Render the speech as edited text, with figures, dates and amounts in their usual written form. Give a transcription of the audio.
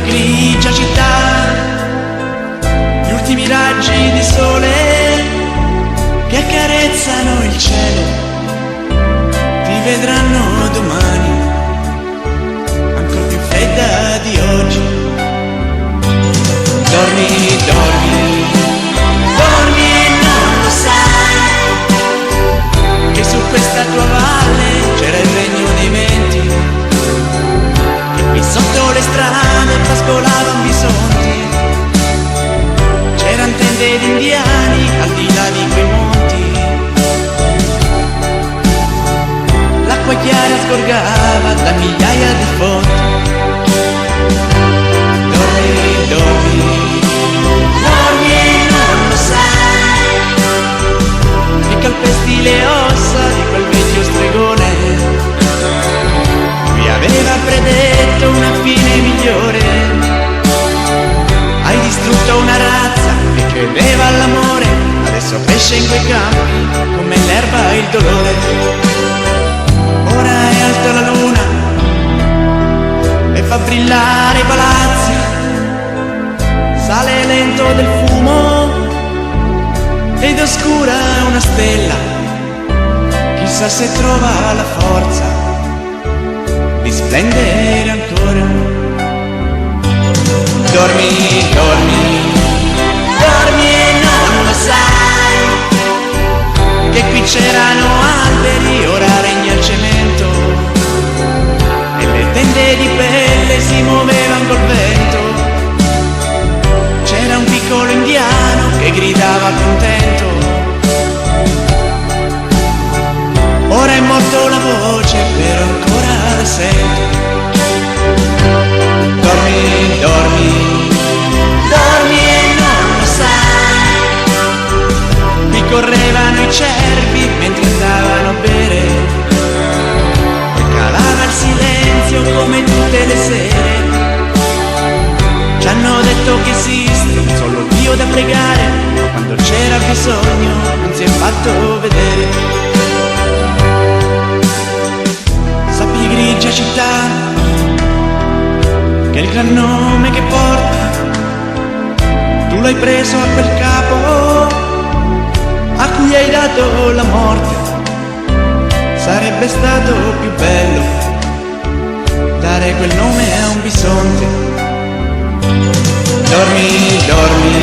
grigia città, gli ultimi raggi di sole che accarezzano il cielo, ti vedranno domani, ancora più fredda di oggi. Dormi, dormi, dormi e non lo sai, che su questa tua valle c'era il regno dei venti, che qui sotto le strade pascolavano bisonti, c'eran tende di indiani al di là di quei monti, l'acqua chiara sgorgava da migliaia di fonti. Dormi, dormi, dormi e non lo sai, che calpesti le ossa di quel vecchio stregone, lui aveva predetto una fine migliore. Hai distrutto una razza che credeva all'amore, adesso cresce in quei campi come l'erba e il dolore. Ora è alta la luna e fa brillare i palazzi, sale lento del fumo ed oscura una stella, chissà se trova la forza di splendere ancora. Dormi, dormi, dormi e non lo sai, che qui c'erano alberi, ora regna il cemento, e le tende di pelle si muovevano col vento. C'era un piccolo indiano che gridava contento, ora è morto la voce però ancora la sento. Dormi, dormi, dormi e non lo sai, qui correvano i cervi mentre andavano a bere, e calava il silenzio come tutte le sere. Ci hanno detto che esiste un solo Dio da pregare, ma quando c'era bisogno non si è fatto vedere. Sappi grigia città, che il gran nome che porta, tu l'hai preso a quel capo a cui hai dato la morte. Sarebbe stato più bello dare quel nome a un bisonte. Dormi, dormi,